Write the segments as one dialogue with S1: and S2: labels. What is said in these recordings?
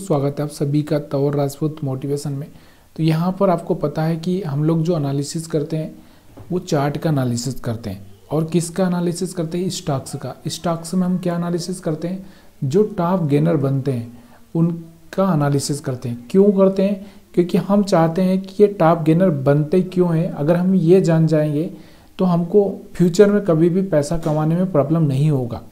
S1: स्वागत है आप सभी का तौर राजपूत मोटिवेशन में। तो यहाँ पर आपको पता है कि हम लोग जो एनालिसिस करते हैं वो चार्ट का एनालिसिस करते हैं। और किसका एनालिसिस करते हैं? स्टॉक्स का। स्टॉक्स में हम क्या एनालिसिस करते हैं? जो टॉप गेनर बनते हैं उनका एनालिसिस करते हैं। क्यों करते हैं? क्योंकि हम चाहते हैं कि ये टॉप गेनर बनते क्यों हैं। अगर हम ये जान जाएंगे तो हमको फ्यूचर में कभी भी पैसा कमाने में प्रॉब्लम नहीं होगा।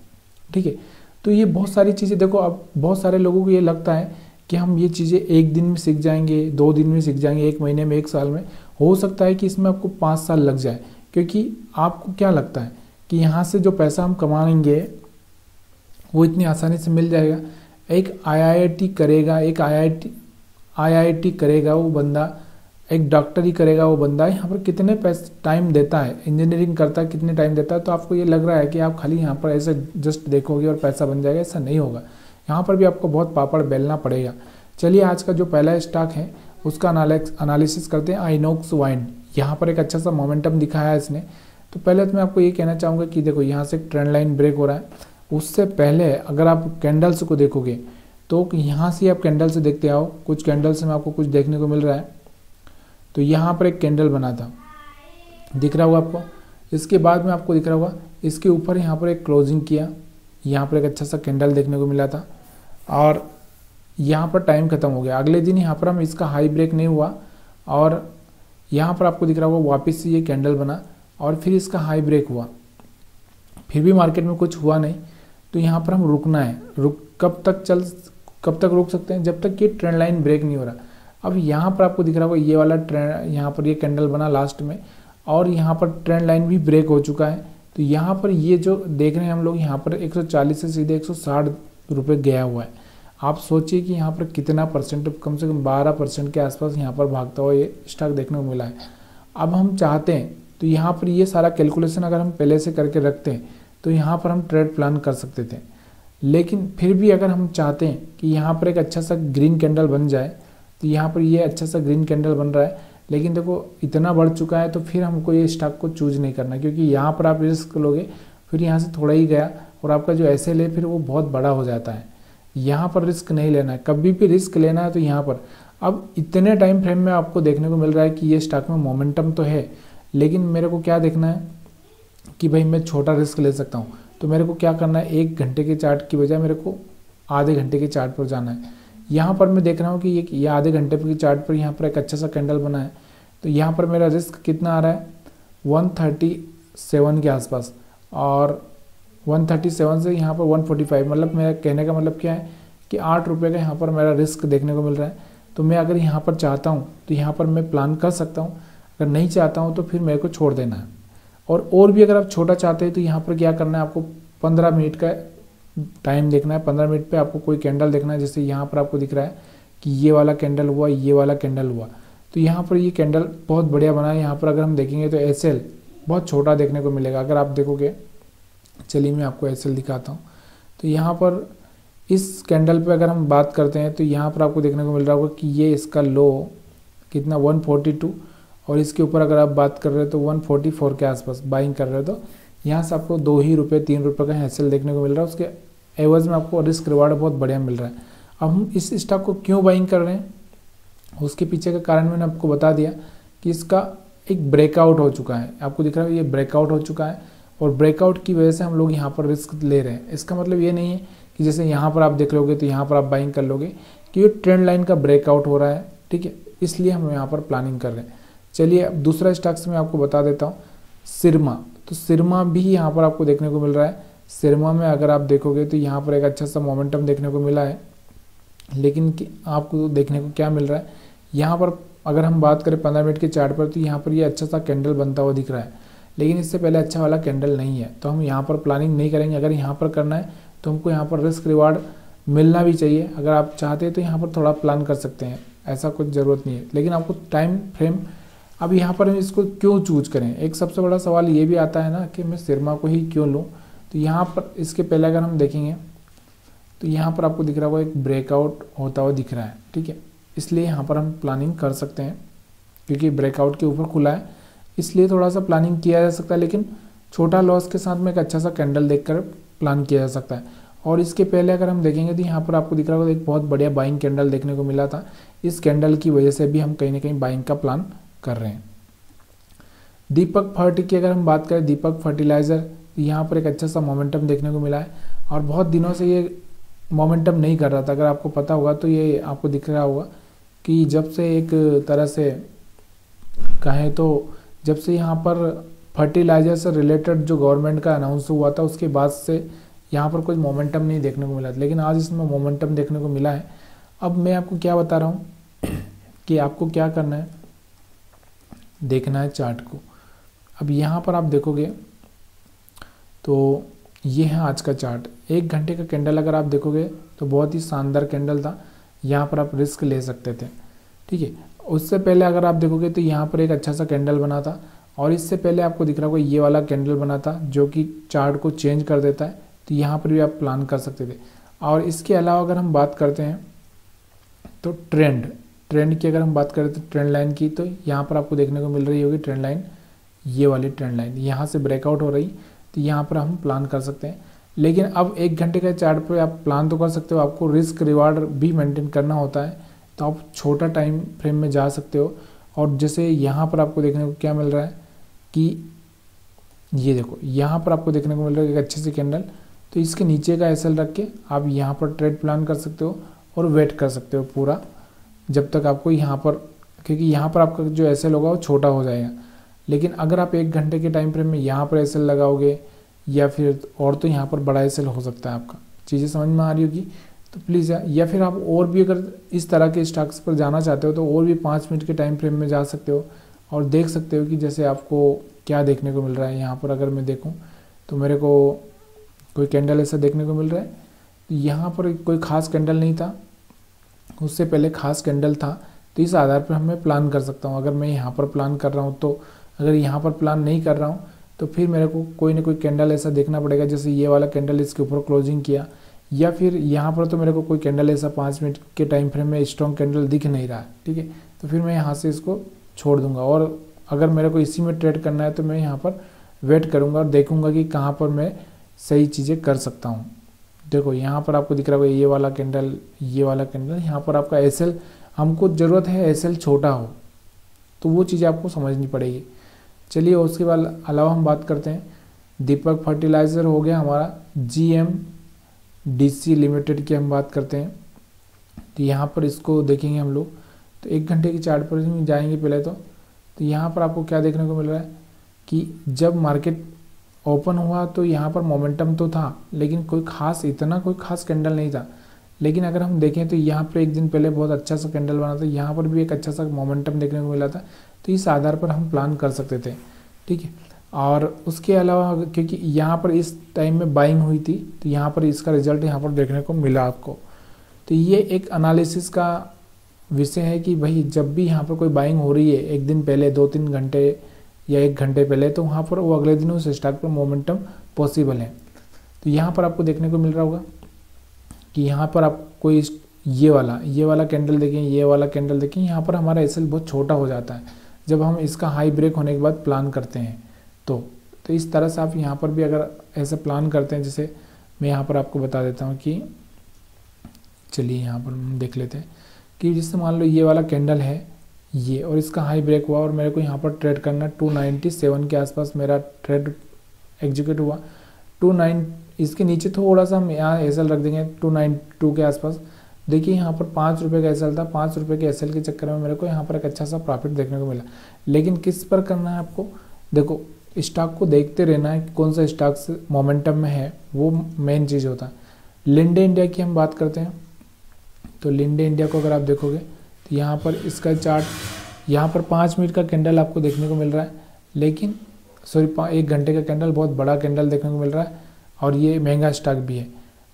S1: ठीक है, तो ये बहुत सारी चीज़ें देखो, अब बहुत सारे लोगों को ये लगता है कि हम ये चीज़ें एक दिन में सीख जाएंगे, 2 दिन में सीख जाएंगे, 1 महीने में, 1 साल में। हो सकता है कि इसमें आपको 5 साल लग जाए। क्योंकि आपको क्या लगता है कि यहाँ से जो पैसा हम कमाएंगे वो इतनी आसानी से मिल जाएगा? एक आईआईटी करेगा, एक आईआईटी करेगा वो बंदा, एक डॉक्टरी करेगा वो बंदा, यहाँ पर कितने पैसे टाइम देता है, इंजीनियरिंग करता है कितने टाइम देता है। तो आपको ये लग रहा है कि आप खाली यहाँ पर ऐसे जस्ट देखोगे और पैसा बन जाएगा, ऐसा नहीं होगा। यहाँ पर भी आपको बहुत पापड़ बेलना पड़ेगा। चलिए आज का जो पहला स्टॉक है उसका एनालिसिस करते हैं। आइनॉक्स वाइन, यहाँ पर एक अच्छा सा मोमेंटम दिखाया है इसने। तो पहले तो मैं आपको ये कहना चाहूँगा कि देखो यहाँ से एक ट्रेंड लाइन ब्रेक हो रहा है। उससे पहले अगर आप कैंडल्स को देखोगे तो यहाँ से आप कैंडल से देखते आओ, कुछ कैंडल्स में आपको कुछ देखने को मिल रहा है। तो यहाँ पर एक कैंडल बना था, दिख रहा होगा आपको। इसके बाद में आपको दिख रहा होगा इसके ऊपर यहाँ पर एक क्लोजिंग किया, यहाँ पर एक अच्छा सा कैंडल देखने को मिला था और यहाँ पर टाइम खत्म हो गया। अगले दिन यहाँ पर हम इसका हाई ब्रेक नहीं हुआ और यहाँ पर आपको दिख रहा होगा वापस से ये कैंडल बना और फिर इसका हाई ब्रेक हुआ, फिर भी मार्केट में कुछ हुआ नहीं। तो यहाँ पर हम रुकना है। कब तक रुक सकते हैं? जब तक ये ट्रेंड लाइन ब्रेक नहीं हो रहा। अब यहाँ पर आपको दिख रहा होगा ये वाला ट्रेंड, यहाँ पर ये कैंडल बना लास्ट में और यहाँ पर ट्रेंड लाइन भी ब्रेक हो चुका है। तो यहाँ पर ये जो देख रहे हैं हम लोग, यहाँ पर 140 से सीधे 160 रुपये गया हुआ है। आप सोचिए कि यहाँ पर कितना परसेंट, कम से कम 12% के आसपास यहाँ पर भागता हुआ ये स्टॉक देखने को मिला है। अब हम चाहते हैं तो यहाँ पर ये सारा कैलकुलेशन अगर हम पहले से करके रखते हैं तो यहाँ पर हम ट्रेड प्लान कर सकते थे। लेकिन फिर भी अगर हम चाहते हैं कि यहाँ पर एक अच्छा सा ग्रीन कैंडल बन जाए, तो यहाँ पर ये अच्छा सा ग्रीन कैंडल बन रहा है, लेकिन देखो इतना बढ़ चुका है तो फिर हमको ये स्टॉक को चूज नहीं करना। क्योंकि यहाँ पर आप रिस्क लोगे, फिर यहाँ से थोड़ा ही गया और आपका जो एसएल है फिर वो बहुत बड़ा हो जाता है। यहाँ पर रिस्क नहीं लेना है। कभी भी रिस्क लेना है तो यहाँ पर अब इतने टाइम फ्रेम में आपको देखने को मिल रहा है कि ये स्टॉक में मोमेंटम तो है, लेकिन मेरे को क्या देखना है कि भाई मैं छोटा रिस्क ले सकता हूँ। तो मेरे को क्या करना है, 1 घंटे के चार्ट की बजाय मेरे को आधे घंटे के चार्ट पर जाना है। यहाँ पर मैं देख रहा हूँ कि ये आधे घंटे के चार्ट पर यहाँ पर एक अच्छा सा कैंडल बना है। तो यहाँ पर मेरा रिस्क कितना आ रहा है? 137 के आसपास, और 137 से यहाँ पर 145, मतलब मेरा कहने का मतलब क्या है कि 8 रुपये का यहाँ पर मेरा रिस्क देखने को मिल रहा है। तो मैं अगर यहाँ पर चाहता हूँ तो यहाँ पर मैं प्लान कर सकता हूँ, अगर नहीं चाहता हूँ तो फिर मेरे को छोड़ देना है। और भी अगर आप छोटा चाहते हैं तो यहाँ पर क्या करना है, आपको 15 मिनट का टाइम देखना है। 15 मिनट पे आपको कोई कैंडल देखना है। जैसे यहाँ पर आपको दिख रहा है कि ये वाला कैंडल हुआ, ये वाला कैंडल हुआ, तो यहाँ पर ये कैंडल बहुत बढ़िया बना है। यहाँ पर अगर हम देखेंगे तो एसएल बहुत छोटा देखने को मिलेगा अगर आप देखोगे। चलिए मैं आपको एसएल दिखाता हूँ। तो यहाँ पर इस कैंडल पे अगर हम बात करते हैं तो यहाँ पर आपको देखने को मिल रहा होगा कि ये इसका लो कितना 142, और इसके ऊपर अगर आप बात कर रहे हो तो 144 के आसपास बाइंग कर रहे हो। तो यहाँ से आपको 2 ही रुपये 3 रुपये का एसएल देखने को मिल रहा है। उसके एवज में आपको रिस्क रिवार्ड बहुत बढ़िया मिल रहा है। अब हम इस स्टॉक को क्यों बाइंग कर रहे हैं, उसके पीछे का कारण मैंने आपको बता दिया कि इसका एक ब्रेकआउट हो चुका है। आपको दिख रहा है ये ब्रेकआउट हो चुका है और ब्रेकआउट की वजह से हम लोग यहाँ पर रिस्क ले रहे हैं। इसका मतलब ये नहीं है कि जैसे यहाँ पर आप देख लोगे तो यहाँ पर आप बाइंग कर लोगे, कि ये ट्रेंड लाइन का ब्रेकआउट हो रहा है। ठीक है, इसलिए हम यहाँ पर प्लानिंग कर रहे हैं। चलिए अब दूसरा स्टॉक से मैं आपको बता देता हूँ, सिरमा। तो सिरमा भी यहाँ पर आपको देखने को मिल रहा है। सिरमा में अगर आप देखोगे तो यहाँ पर एक अच्छा सा मोमेंटम देखने को मिला है, लेकिन आपको देखने को क्या मिल रहा है, यहाँ पर अगर हम बात करें 15 मिनट के चार्ट पर तो यहाँ पर ये अच्छा सा कैंडल बनता हुआ दिख रहा है, लेकिन इससे पहले अच्छा वाला कैंडल नहीं है। तो हम यहाँ पर प्लानिंग नहीं करेंगे। अगर यहाँ पर करना है तो हमको यहाँ पर रिस्क रिवार्ड मिलना भी चाहिए। अगर आप चाहते हैं तो यहाँ पर थोड़ा प्लान कर सकते हैं, ऐसा कुछ ज़रूरत नहीं है। लेकिन आपको टाइम फ्रेम, अब यहाँ पर हम इसको क्यों चूज करें, एक सबसे बड़ा सवाल ये भी आता है ना कि मैं सिरमा को ही क्यों लूँ। तो यहाँ पर इसके पहले अगर हम देखेंगे तो यहाँ पर आपको दिख रहा होगा एक ब्रेकआउट होता हुआ दिख रहा है। ठीक है, इसलिए यहाँ पर हम प्लानिंग कर सकते हैं, क्योंकि ब्रेकआउट के ऊपर खुला है इसलिए थोड़ा सा प्लानिंग किया जा सकता है। लेकिन छोटा लॉस के साथ में एक अच्छा सा कैंडल देखकर प्लान किया जा सकता है। और इसके पहले अगर हम देखेंगे तो यहाँ पर आपको दिख रहा होगा एक बहुत बढ़िया बाइंग कैंडल देखने को मिला था। इस कैंडल की वजह से भी हम कहीं ना कहीं बाइंग का प्लान कर रहे हैं। दीपक फर्ट की अगर हम बात करें, दीपक फर्टिलाइज़र, यहाँ पर एक अच्छा सा मोमेंटम देखने को मिला है और बहुत दिनों से ये मोमेंटम नहीं कर रहा था। अगर आपको पता होगा तो ये आपको दिख रहा होगा कि जब से एक तरह से कहें तो जब से यहाँ पर फर्टिलाइज़र से रिलेटेड जो गवर्नमेंट का अनाउंस हुआ था उसके बाद से यहाँ पर कोई मोमेंटम नहीं देखने को मिला था, लेकिन आज इसमें मोमेंटम देखने को मिला है। अब मैं आपको क्या बता रहा हूँ कि आपको क्या करना है, देखना है चार्ट को। अब यहाँ पर आप देखोगे तो ये है आज का चार्ट। 1 घंटे का कैंडल अगर आप देखोगे तो बहुत ही शानदार कैंडल था, यहाँ पर आप रिस्क ले सकते थे, ठीक है। उससे पहले अगर आप देखोगे तो यहाँ पर एक अच्छा सा कैंडल बना था और इससे पहले आपको दिख रहा होगा ये वाला कैंडल बना था जो कि चार्ट को चेंज कर देता है, तो यहाँ पर भी आप प्लान कर सकते थे। और इसके अलावा अगर हम बात करते हैं तो ट्रेंड की अगर हम बात करें तो ट्रेंड लाइन की, तो यहाँ पर आपको देखने को मिल रही होगी ट्रेंड लाइन, ये वाली ट्रेंड लाइन यहाँ से ब्रेकआउट हो रही, तो यहाँ पर हम प्लान कर सकते हैं। लेकिन अब 1 घंटे का चार्ट पे आप प्लान तो कर सकते हो, आपको रिस्क रिवार्ड भी मेंटेन करना होता है, तो आप छोटा टाइम फ्रेम में जा सकते हो। और जैसे यहाँ पर आपको देखने को क्या मिल रहा है कि ये देखो यहाँ पर आपको देखने को मिल रहा है एक अच्छी सी कैंडल, तो इसके नीचे का एसएल रख के आप यहाँ पर ट्रेड प्लान कर सकते हो और वेट कर सकते हो पूरा, जब तक आपको यहाँ पर, क्योंकि यहाँ पर आपका जो एसएल होगा वो छोटा हो जाएगा। लेकिन अगर आप 1 घंटे के टाइम फ्रेम में यहाँ पर एसएल लगाओगे या फिर और तो यहाँ पर बड़ा एसएल हो सकता है आपका। चीज़ें समझ में आ रही होगी तो प्लीज़, या फिर आप और भी अगर इस तरह के स्टॉक्स पर जाना चाहते हो तो और भी 5 मिनट के टाइम फ्रेम में जा सकते हो और देख सकते हो कि जैसे आपको क्या देखने को मिल रहा है। यहाँ पर अगर मैं देखूँ तो मेरे को कोई कैंडल ऐसा देखने को मिल रहा है, तो यहाँ पर कोई ख़ास कैंडल नहीं था, उससे पहले ख़ास कैंडल था, तो इस आधार पर मैं प्लान कर सकता हूँ। अगर मैं यहाँ पर प्लान कर रहा हूँ तो, अगर यहाँ पर प्लान नहीं कर रहा हूँ तो फिर मेरे को कोई ना कोई कैंडल ऐसा देखना पड़ेगा, जैसे ये वाला कैंडल इसके ऊपर क्लोजिंग किया, या फिर यहाँ पर तो मेरे को कोई कैंडल ऐसा 5 मिनट के टाइम फ्रेम में स्ट्रॉन्ग कैंडल दिख नहीं रहा है, ठीक है, तो फिर मैं यहाँ से इसको छोड़ दूंगा। और अगर मेरे को इसी में ट्रेड करना है तो मैं यहाँ पर वेट करूँगा और देखूँगा कि कहाँ पर मैं सही चीज़ें कर सकता हूँ। देखो यहाँ पर आपको दिख रहा होगा ये वाला कैंडल, ये वाला कैंडल, यहाँ पर आपका एसएल, हमको ज़रूरत है एसएल छोटा हो, तो वो चीज़ें आपको समझनी पड़ेगी। चलिए उसके बाद अलावा हम बात करते हैं, दीपक फर्टिलाइज़र हो गया हमारा, GMDC लिमिटेड की हम बात करते हैं। तो यहाँ पर इसको देखेंगे हम लोग, तो 1 घंटे की चार्ट पर ही जाएंगे पहले तो यहाँ पर आपको क्या देखने को मिल रहा है कि जब मार्केट ओपन हुआ तो यहाँ पर मोमेंटम तो था, लेकिन कोई खास कैंडल नहीं था। लेकिन अगर हम देखें तो यहाँ पर एक दिन पहले बहुत अच्छा सा कैंडल बना था, यहाँ पर भी एक अच्छा सा मोमेंटम देखने को मिला था, तो इस आधार पर हम प्लान कर सकते थे, ठीक है। और उसके अलावा क्योंकि यहाँ पर इस टाइम में बाइंग हुई थी, तो यहाँ पर इसका रिजल्ट यहाँ पर देखने को मिला आपको। तो ये एक एनालिसिस का विषय है कि भाई जब भी यहाँ पर कोई बाइंग हो रही है 1 दिन पहले, 2-3 घंटे या 1 घंटे पहले, तो वहाँ पर वो अगले दिन उस स्टॉक पर मोमेंटम पॉसिबल है। तो यहाँ पर आपको देखने को मिल रहा होगा कि यहाँ पर आप कोई ये वाला कैंडल देखें, ये वाला कैंडल देखें, यहाँ पर हमारा एसएल बहुत छोटा हो जाता है जब हम इसका हाई ब्रेक होने के बाद प्लान करते हैं। तो इस तरह से आप यहाँ पर भी अगर ऐसे प्लान करते हैं, जैसे मैं यहाँ पर आपको बता देता हूँ कि चलिए यहाँ पर हम देख लेते हैं कि जिससे मान लो ये वाला कैंडल है ये, और इसका हाई ब्रेक हुआ और मेरे को यहाँ पर ट्रेड करना 297 के आसपास मेरा ट्रेड एग्जीक्यूट हुआ। 29 इसके नीचे थोड़ा सा हम यहाँ एसएल रख देंगे 292 के आसपास। देखिए यहाँ पर 5 रुपये का एसएल था, 5 रुपये के एसएल के चक्कर में मेरे को यहाँ पर एक अच्छा सा प्रॉफिट देखने को मिला। लेकिन किस पर करना है आपको, देखो स्टॉक को देखते रहना है, कौन सा स्टॉक मोमेंटम में है, वो मेन चीज़ होता है। लिंडे इंडिया की हम बात करते हैं, तो लिंडे इंडिया को अगर आप देखोगे तो यहाँ पर इसका चार्ट, यहाँ पर 5 मिनट का कैंडल आपको देखने को मिल रहा है, लेकिन 1 घंटे का कैंडल, बहुत बड़ा कैंडल देखने को मिल रहा है और ये महंगा स्टॉक भी है।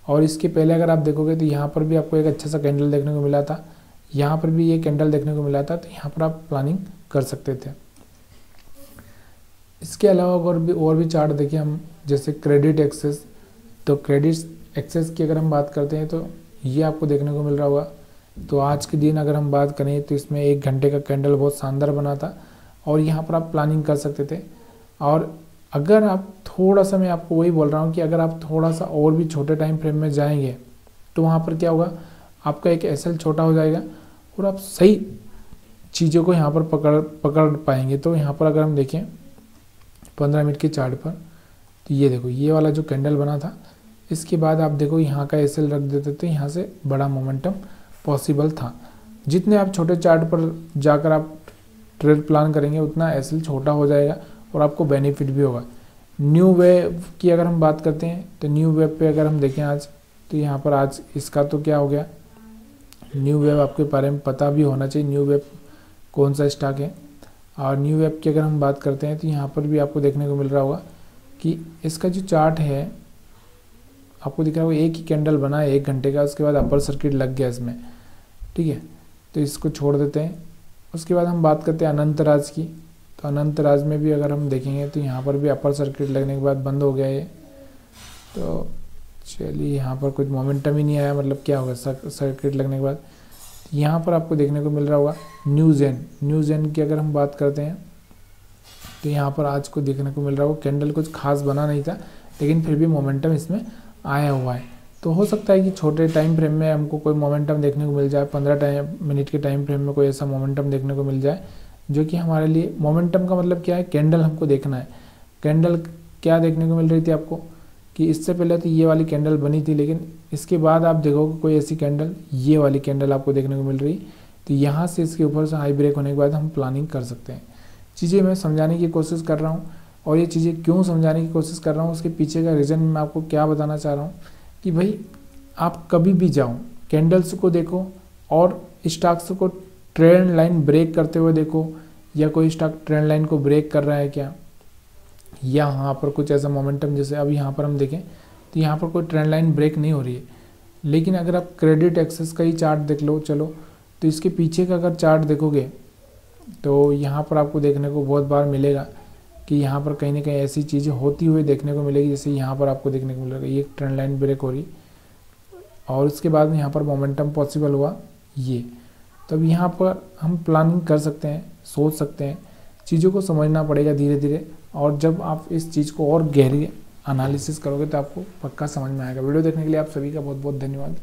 S1: और इसके पहले अगर आप देखोगे तो यहाँ पर भी आपको एक अच्छा सा कैंडल देखने को मिला था, यहाँ पर भी ये कैंडल देखने को मिला था, तो यहाँ पर आप प्लानिंग कर सकते थे। इसके अलावा और भी चार्ट देखिए हम, जैसे क्रेडिट एक्सेस, तो क्रेडिट एक्सेस की अगर हम बात करते हैं तो ये आपको देखने को मिल रहा होगा। तो आज के दिन अगर हम बात करें तो इसमें 1 घंटे का कैंडल बहुत शानदार बना था और यहाँ पर आप प्लानिंग कर सकते थे। और अगर आप थोड़ा सा, मैं आपको वही बोल रहा हूँ कि अगर आप थोड़ा सा और भी छोटे टाइम फ्रेम में जाएंगे तो वहाँ पर क्या होगा, आपका एक एसएल छोटा हो जाएगा और आप सही चीज़ों को यहाँ पर पकड़ पाएंगे। तो यहाँ पर अगर हम देखें 15 मिनट के चार्ट पर, तो ये देखो ये वाला जो कैंडल बना था, इसके बाद आप देखो यहाँ का एसएल रख देते थे, यहाँ से बड़ा मोमेंटम पॉसिबल था। जितने आप छोटे चार्ट पर जाकर आप ट्रेड प्लान करेंगे उतना एसएल छोटा हो जाएगा और आपको बेनिफिट भी होगा। न्यू वेव की अगर हम बात करते हैं तो न्यू वेव पे अगर हम देखें आज, तो यहाँ पर आज इसका तो क्या हो गया, न्यू वेव आपके बारे में पता भी होना चाहिए न्यू वेव कौन सा स्टॉक है। और न्यू वेव की अगर हम बात करते हैं तो यहाँ पर भी आपको देखने को मिल रहा होगा कि इसका जो चार्ट है आपको दिख रहा होगा, एक ही कैंडल बना है 1 घंटे का, उसके बाद अपर सर्किट लग गया इसमें, ठीक है। तो इसको छोड़ देते हैं। उसके बाद हम बात करते हैं अनंत राज की। तो अनंत राज में भी अगर हम देखेंगे तो यहाँ पर भी अपर सर्किट लगने के बाद बंद हो गया ये। तो चलिए यहाँ पर कुछ मोमेंटम ही नहीं आया, मतलब क्या होगा सर्किट लगने के बाद। यहाँ पर आपको देखने को मिल रहा होगा न्यू जेन की अगर हम बात करते हैं तो यहाँ पर आज को देखने को मिल रहा होगा कैंडल कुछ खास बना नहीं था, लेकिन फिर भी मोमेंटम इसमें आया हुआ है। तो हो सकता है कि छोटे टाइम फ्रेम में हमको कोई मोमेंटम देखने को मिल जाए, 15 मिनट के टाइम फ्रेम में कोई ऐसा मोमेंटम देखने को मिल जाए जो कि हमारे लिए, मोमेंटम का मतलब क्या है, कैंडल हमको देखना है। कैंडल क्या देखने को मिल रही थी आपको कि इससे पहले तो ये वाली कैंडल बनी थी, लेकिन इसके बाद आप देखोगे कोई ऐसी कैंडल, ये वाली कैंडल आपको देखने को मिल रही। तो यहाँ से इसके ऊपर से हाई ब्रेक होने के बाद हम प्लानिंग कर सकते हैं। चीज़ें मैं समझाने की कोशिश कर रहा हूँ, और ये चीज़ें क्यों समझाने की कोशिश कर रहा हूँ उसके पीछे का रीज़न मैं आपको क्या बताना चाह रहा हूँ कि भाई आप कभी भी जाओ कैंडल्स को देखो और स्टॉक्स को ट्रेंड लाइन ब्रेक करते हुए देखो, या कोई स्टॉक ट्रेंड लाइन को ब्रेक कर रहा है क्या, या यहाँ पर कुछ ऐसा मोमेंटम, जैसे अब यहाँ पर हम देखें तो यहाँ पर कोई ट्रेंड लाइन ब्रेक नहीं हो रही है। लेकिन अगर आप क्रेडिट एक्सेस का ही चार्ट देख लो चलो, तो इसके पीछे का अगर चार्ट देखोगे तो यहाँ पर आपको देखने को बहुत बार मिलेगा कि यहाँ पर कहीं ना कहीं ऐसी चीज़ें होती हुई देखने को मिलेगी, जैसे यहाँ पर आपको देखने को मिलेगा ये ट्रेंड लाइन ब्रेक हो रही और उसके बाद में यहाँ पर मोमेंटम पॉसिबल हुआ ये। तब यहाँ पर हम प्लानिंग कर सकते हैं, सोच सकते हैं, चीज़ों को समझना पड़ेगा धीरे धीरे। और जब आप इस चीज़ को और गहरी एनालिसिस करोगे तो आपको पक्का समझ में आएगा। वीडियो देखने के लिए आप सभी का बहुत बहुत धन्यवाद।